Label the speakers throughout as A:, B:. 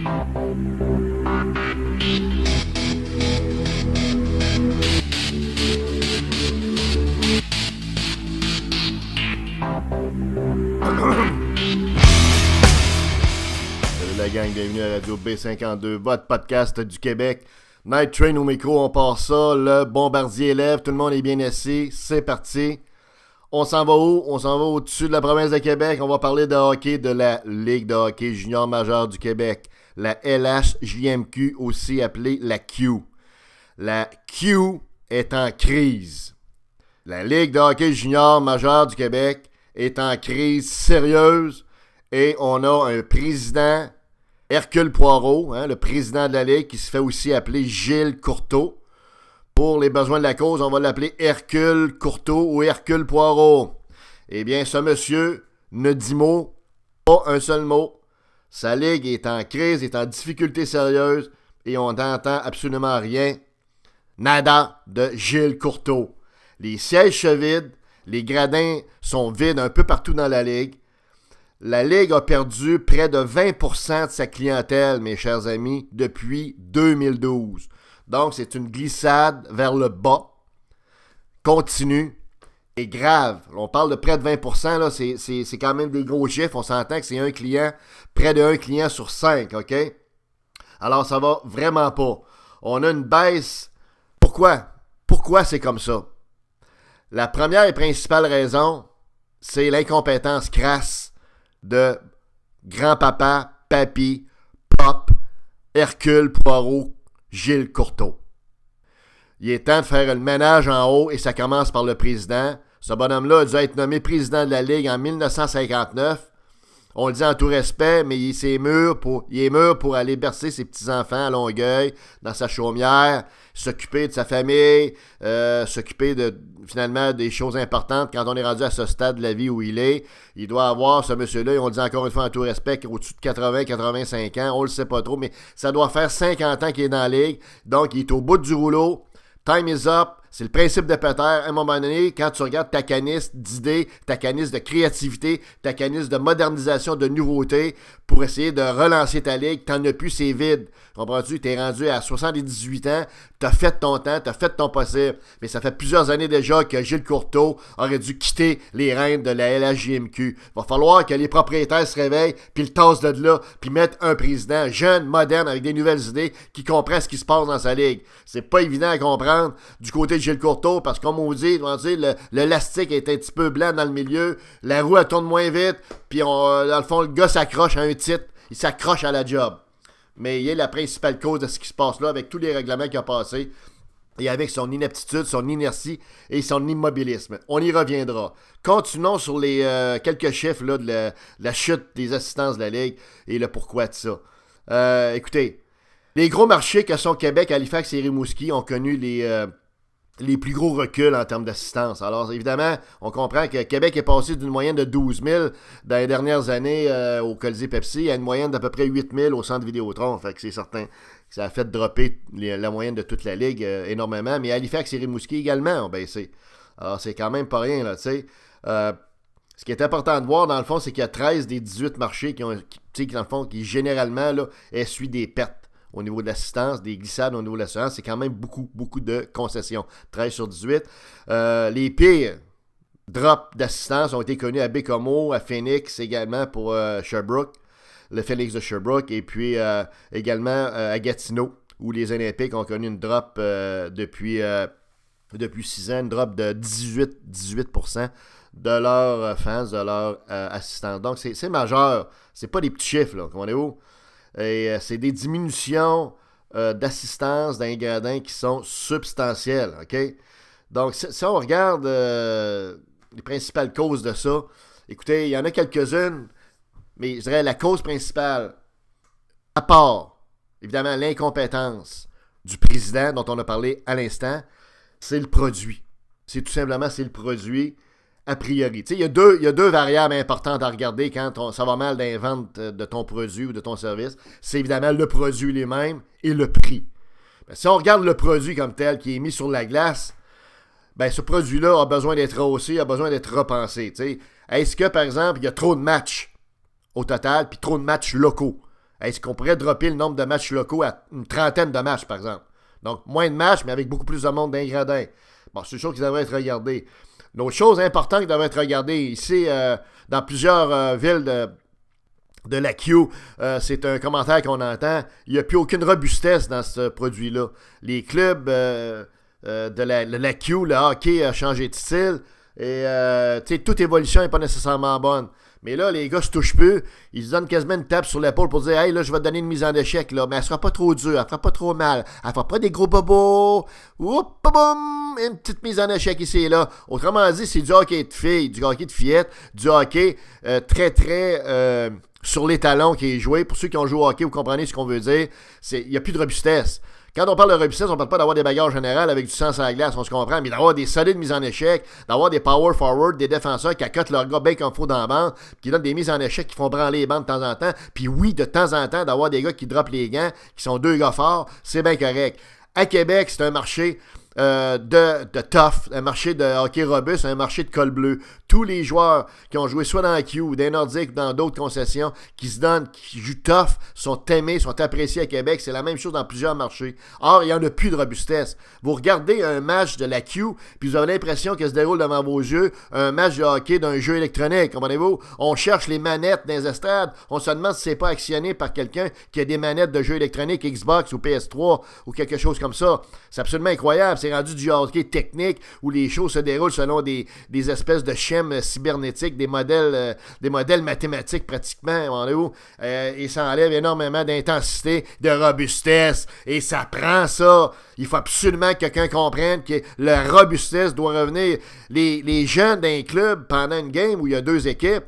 A: Salut la gang, bienvenue à Radio B52, votre podcast du Québec. Night Train au micro, on part ça, le bombardier lève, tout le monde est bien assis, c'est parti. On s'en va où? On s'en va au-dessus de la province de Québec, on va parler de hockey de la Ligue de hockey junior majeur du Québec, la LHJMQ, aussi appelée la Q. La Q est en crise. La Ligue de hockey junior majeur du Québec est en crise sérieuse et on a un président, Hercule Poirot, le président de la Ligue, qui se fait aussi appeler Gilles Courteau. Pour les besoins de la cause, on va l'appeler Hercule Courteau ou Hercule Poirot. Eh bien, ce monsieur ne dit mot, pas un seul mot. Sa Ligue est en crise, est en difficulté sérieuse et on n'entend absolument rien. Nada de Gilles Courteau. Les sièges se vident, les gradins sont vides un peu partout dans la Ligue. La Ligue a perdu près de 20% de sa clientèle, mes chers amis, depuis 2012. Donc, c'est une glissade vers le bas, continue et grave. On parle de près de 20%, là, c'est quand même des gros chiffres. On s'entend que c'est un client, près d'un client sur 5, OK? Alors, ça va vraiment pas. On a une baisse. Pourquoi? Pourquoi c'est comme ça? La première et principale raison, c'est l'incompétence crasse de grand-papa, papy, pop, Hercule Poirot, Gilles Courteau. Il est temps de faire le ménage en haut et ça commence par le président. Ce bonhomme-là a dû être nommé président de la Ligue en 1959. On le dit en tout respect, mais il est mûr pour aller bercer ses petits-enfants à Longueuil, dans sa chaumière, s'occuper de sa famille, s'occuper finalement des choses importantes quand on est rendu à ce stade de la vie où il est. Il doit avoir, ce monsieur-là, et on le dit encore une fois en tout respect, au-dessus de 80-85 ans, on le sait pas trop, mais ça doit faire 50 ans qu'il est dans la Ligue, donc il est au bout du rouleau. Time is up. C'est le principe de Peter. À un moment donné, quand tu regardes ta canisse d'idées, ta canisse de créativité, ta canisse de modernisation, de nouveauté, pour essayer de relancer ta ligue, t'en as plus, c'est vide. Comprends-tu? T'es rendu à 78 ans, t'as fait ton temps, t'as fait ton possible. Mais ça fait plusieurs années déjà que Gilles Courteau aurait dû quitter les rênes de la LHJMQ. Il va falloir que les propriétaires se réveillent, puis le tassent de là, puis mettent un président jeune, moderne, avec des nouvelles idées, qui comprend ce qui se passe dans sa ligue. C'est pas évident à comprendre du côté de Gilles Courteau, parce que comme on dit, l'élastique est un petit peu blanc dans le milieu, la roue elle tourne moins vite, puis dans le fond, le gars s'accroche à un titre, il s'accroche à la job. Mais il est la principale cause de ce qui se passe là, avec tous les règlements qu'il a passés, et avec son inaptitude, son inertie et son immobilisme. On y reviendra. Continuons sur les quelques chiffres là, de la chute des assistances de la Ligue et le pourquoi de ça. Écoutez, les gros marchés que sont Québec, Halifax et Rimouski ont connu les plus gros reculs en termes d'assistance. Alors, évidemment, on comprend que Québec est passé d'une moyenne de 12 000 dans les dernières années au Colisée Pepsi à une moyenne d'à peu près 8 000 au centre Vidéotron. Fait que c'est certain que ça a fait dropper la moyenne de toute la Ligue énormément. Mais Halifax et Rimouski également ont baissé. Alors, c'est quand même pas rien, là, tu sais. Ce qui est important de voir, dans le fond, c'est qu'il y a 13 des 18 marchés qui généralement, là, essuient des pertes. Au niveau de l'assistance, des glissades au niveau de l'assurance, c'est quand même beaucoup de concessions. 13 sur 18. Les pires drops d'assistance ont été connus à Bécomo, à Phoenix également pour Sherbrooke, le Phoenix de Sherbrooke, et puis également à Gatineau, où les Olympiques ont connu une drop depuis 6 ans, une drop de 18% de leurs fans, de leurs assistants. Donc, c'est majeur. C'est pas des petits chiffres, là. Comprenez-vous? Et c'est des diminutions d'assistance d'un gradin qui sont substantielles, OK? Donc, si on regarde les principales causes de ça, écoutez, il y en a quelques-unes, mais je dirais la cause principale, à part, évidemment, l'incompétence du président dont on a parlé à l'instant, c'est le produit. C'est tout simplement, c'est le produit a priori. Tu sais, il y a deux variables importantes à regarder quand ça va mal dans les ventes de ton produit ou de ton service. C'est évidemment le produit lui-même et le prix. Ben, si on regarde le produit comme tel qui est mis sur la glace, ben ce produit-là a besoin d'être rehaussé, a besoin d'être repensé. Tu sais. Est-ce que, par exemple, il y a trop de matchs au total, puis trop de matchs locaux? Est-ce qu'on pourrait dropper le nombre de matchs locaux à une trentaine de matchs, par exemple? Donc, moins de matchs, mais avec beaucoup plus de monde d'ingrédients. Bon, c'est une chose qui devrait être regardée. Une autre chose importante qui devrait être regardée ici, dans plusieurs villes de la Q, c'est un commentaire qu'on entend. Il n'y a plus aucune robustesse dans ce produit-là. Les clubs de la Q, le hockey a changé de style. Et toute évolution n'est pas nécessairement bonne. Mais là, les gars se touchent plus. Ils se donnent quasiment une tape sur l'épaule pour dire « Hey, là, je vais te donner une mise en échec, là. Mais elle sera pas trop dure, elle fera pas trop mal. Elle fera pas des gros bobos. Oup, boum, une petite mise en échec ici et là. » Autrement dit, c'est du hockey de filles, du hockey de fillettes, du hockey très, très sur les talons qui est joué. Pour ceux qui ont joué au hockey, vous comprenez ce qu'on veut dire. Il n'y a plus de robustesse. Quand on parle de robustesse, on ne parle pas d'avoir des bagarres générales avec du sang sur la glace, on se comprend, mais d'avoir des solides mises en échec, d'avoir des power forward, des défenseurs qui accotent leur gars bien comme il faut dans la bande, qui donnent des mises en échec, qui font branler les bandes de temps en temps, puis oui, de temps en temps, d'avoir des gars qui droppent les gants, qui sont deux gars forts, c'est bien correct. À Québec, c'est un marché de tough, un marché de hockey robuste, un marché de col bleu. Tous les joueurs qui ont joué soit dans la Q ou dans les Nordiques ou dans d'autres concessions, qui se donnent, qui jouent tough, sont aimés, sont appréciés à Québec. C'est la même chose dans plusieurs marchés. Or, il n'y en a plus de robustesse. Vous regardez un match de la Q, puis vous avez l'impression que se déroule devant vos yeux un match de hockey d'un jeu électronique. Comprenez-vous? On cherche les manettes dans les estrades. On se demande si c'est pas actionné par quelqu'un qui a des manettes de jeux électroniques Xbox ou PS3 ou quelque chose comme ça. C'est absolument incroyable. C'est rendu du hockey technique où les choses se déroulent selon des espèces de schèmes cybernétiques, des modèles mathématiques pratiquement, et ça enlève énormément d'intensité, de robustesse, et ça prend ça. Il faut absolument que quelqu'un comprenne que la robustesse doit revenir. Les jeunes d'un club, pendant une game où il y a deux équipes,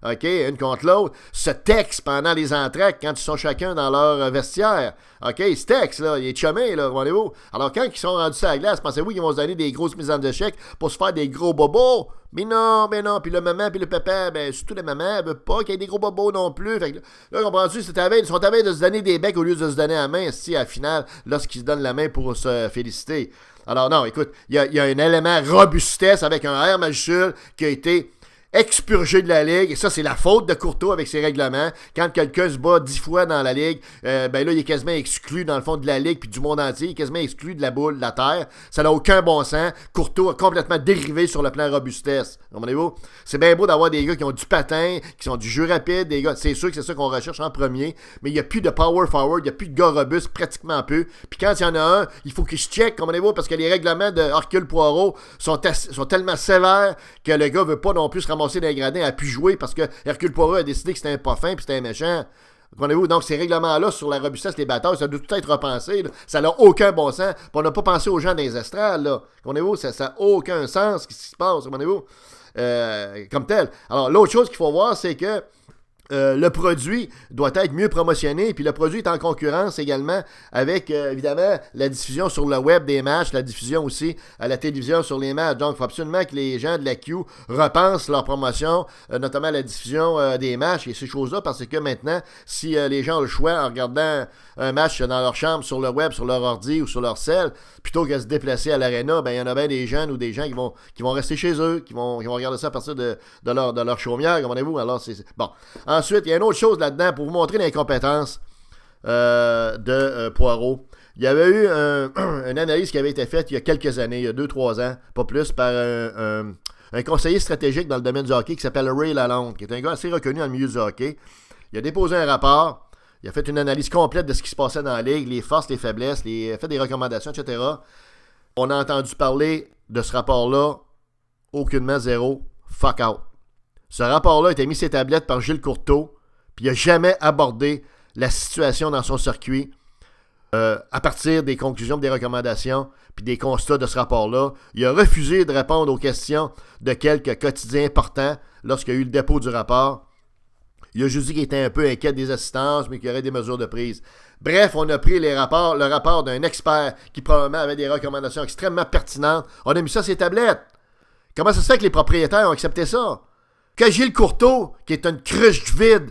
A: OK, une contre l'autre, se textent pendant les entractes quand ils sont chacun dans leur vestiaire. OK, ils se textent, là, ils sont chumés, là, voyez-vous. Alors, quand ils sont rendus sur la glace, pensez-vous qu'ils vont se donner des grosses mises en échec pour se faire des gros bobos? Mais non. Puis le maman, puis le papa, surtout la maman, elle veut pas qu'il y ait des gros bobos non plus. Fait que là, comprends-tu, ils sont à veille de se donner des becs au lieu de se donner la main, si à la finale, lorsqu'ils se donnent la main pour se féliciter. Alors, non, écoute, il y a un élément robustesse avec un R majuscule qui a été expurgé de la Ligue, et ça, c'est la faute de Courtois avec ses règlements. Quand quelqu'un se bat 10 fois dans la Ligue, là, il est quasiment exclu dans le fond de la Ligue puis du monde entier. Il est quasiment exclu de la boule, de la terre. Ça n'a aucun bon sens. Courtois a complètement dérivé sur le plan robustesse. Comprenez-vous? C'est bien beau d'avoir des gars qui ont du patin, qui sont du jeu rapide, des gars. C'est sûr que c'est ça qu'on recherche en premier, mais il n'y a plus de power forward, il n'y a plus de gars robustes, pratiquement peu. Puis quand il y en a un, il faut qu'il se check, comprenez-vous, parce que les règlements de Hercule Poirot sont tellement sévères que le gars veut pas non plus se ramasser dans les gradins à plus jouer parce que Hercule Poirot a décidé que c'était un pas fin puis c'était un méchant. Comprenez-vous? Donc, ces règlements-là sur la robustesse des batailles, ça doit tout être repensé. Là. Ça n'a aucun bon sens. Puis on n'a pas pensé aux gens des estrades. Là. Comprenez-vous? Ça n'a aucun sens ce qui se passe. Comprenez-vous? Comme tel. Alors, l'autre chose qu'il faut voir, c'est que le produit doit être mieux promotionné, puis le produit est en concurrence également avec, évidemment, la diffusion sur le web des matchs, la diffusion aussi à la télévision sur les matchs. Donc, il faut absolument que les gens de la Q repensent leur promotion, notamment la diffusion des matchs et ces choses-là, parce que maintenant, si les gens ont le choix en regardant un match dans leur chambre, sur le web, sur leur ordi ou sur leur cell, plutôt que de se déplacer à l'aréna, ben il y en a bien des jeunes ou des gens qui vont rester chez eux, qui vont regarder ça à partir de leur chaumière, comprenez-vous? Alors, c'est... Bon. Ensuite, il y a une autre chose là-dedans pour vous montrer l'incompétence de Poirot. Il y avait eu une analyse qui avait été faite il y a quelques années, il y a 2-3 ans, pas plus, par un conseiller stratégique dans le domaine du hockey qui s'appelle Ray Lalonde, qui est un gars assez reconnu dans le milieu du hockey. Il a déposé un rapport, il a fait une analyse complète de ce qui se passait dans la Ligue, les forces, les faiblesses, fait des recommandations, etc. On a entendu parler de ce rapport-là, aucunement zéro, fuck out. Ce rapport-là a été mis sur les tablettes par Gilles Courteau, puis il n'a jamais abordé la situation dans son circuit à partir des conclusions, des recommandations, puis des constats de ce rapport-là. Il a refusé de répondre aux questions de quelques quotidiens importants lorsqu'il y a eu le dépôt du rapport. Il a juste dit qu'il était un peu inquiet des assistances, mais qu'il y aurait des mesures de prise. Bref, on a pris le rapport d'un expert qui probablement avait des recommandations extrêmement pertinentes. On a mis ça sur les tablettes. Comment ça se fait que les propriétaires ont accepté ça? Que Gilles Courteau, qui est une cruche vide,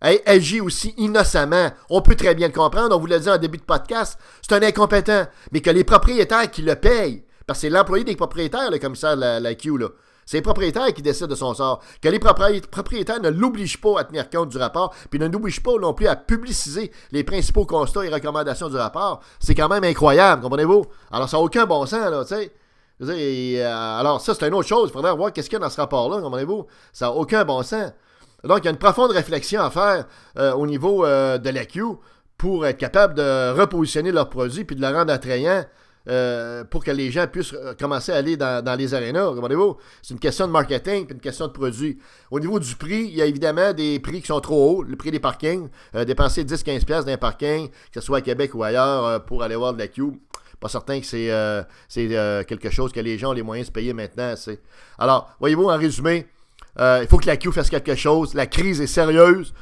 A: agit aussi innocemment. On peut très bien le comprendre, on vous l'a dit en début de podcast, c'est un incompétent. Mais que les propriétaires qui le payent, parce que c'est l'employé des propriétaires, le commissaire de la Q, là. C'est les propriétaires qui décident de son sort. Que les propriétaires ne l'obligent pas à tenir compte du rapport, puis ne l'obligent pas non plus à publiciser les principaux constats et recommandations du rapport, c'est quand même incroyable, comprenez-vous? Alors, ça n'a aucun bon sens, là, tu sais. Alors, ça, c'est une autre chose. Il faudrait voir qu'est-ce qu'il y a dans ce rapport-là, comprenez-vous? Ça n'a aucun bon sens. Donc, il y a une profonde réflexion à faire au niveau de la Q pour être capable de repositionner leurs produits puis de le rendre attrayant. Pour que les gens puissent commencer à aller dans les arénas, comprenez-vous? C'est une question de marketing puis une question de produit. Au niveau du prix, il y a évidemment des prix qui sont trop hauts. Le prix des parkings, dépenser 10-15$ dans un parking, que ce soit à Québec ou ailleurs, pour aller voir de la Q, pas certain que c'est quelque chose que les gens ont les moyens de se payer maintenant. Alors, voyez-vous, en résumé, il faut que la Q fasse quelque chose. La crise est sérieuse.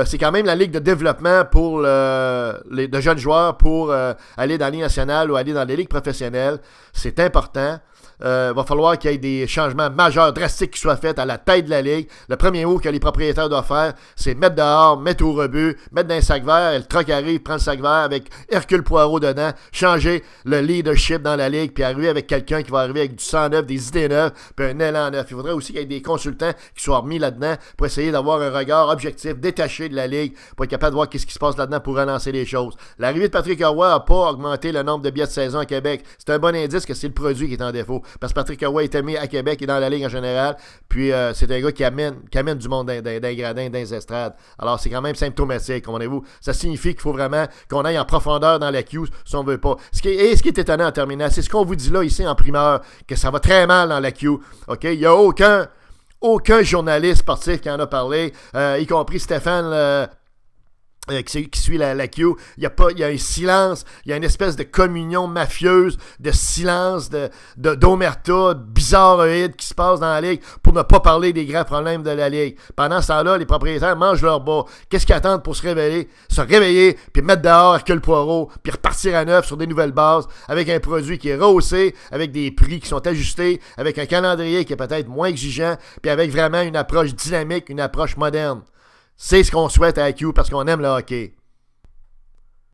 A: C'est quand même la ligue de développement pour de jeunes joueurs pour aller dans la Ligue nationale ou aller dans les ligues professionnelles. C'est important. Va falloir qu'il y ait des changements majeurs, drastiques qui soient faits à la tête de la ligue. Le premier mot que les propriétaires doivent faire, c'est mettre dehors, mettre au rebut, mettre dans un sac vert, et le truck arrive, prend le sac vert avec Hercule Poirot dedans, changer le leadership dans la ligue, puis arriver avec quelqu'un qui va arriver avec du sang neuf, des idées neuves, puis un élan neuf. Il faudrait aussi qu'il y ait des consultants qui soient remis là-dedans pour essayer d'avoir un regard objectif, détaché de la ligue, pour être capable de voir qu'est-ce qui se passe là-dedans pour relancer les choses. L'arrivée de Patrick Roy n'a pas augmenté le nombre de billets de saison à Québec. C'est un bon indice que c'est le produit qui est en défaut. Parce que Patrick Roy est aimé à Québec et dans la Ligue en général. Puis c'est un gars qui amène du monde dans les gradins, dans les estrades. Alors c'est quand même symptomatique, comprenez-vous. Ça signifie qu'il faut vraiment qu'on aille en profondeur dans la Q si on veut pas. Ce qui est étonnant en terminant, c'est ce qu'on vous dit là ici en primeur, que ça va très mal dans la Q. OK? Il n'y a aucun journaliste sportif qui en a parlé, y compris Stéphane qui suit la Q. Il y a un silence, il y a une espèce de communion mafieuse, de silence, d'omerta bizarroïde qui se passe dans la Ligue pour ne pas parler des grands problèmes de la Ligue. Pendant ce temps-là, les propriétaires mangent leur bas. Qu'est-ce qu'ils attendent pour se réveiller? Se réveiller, puis mettre dehors Hercule Poirot, puis repartir à neuf sur des nouvelles bases, avec un produit qui est rehaussé, avec des prix qui sont ajustés, avec un calendrier qui est peut-être moins exigeant, puis avec vraiment une approche dynamique, une approche moderne. C'est ce qu'on souhaite à IQ parce qu'on aime le hockey.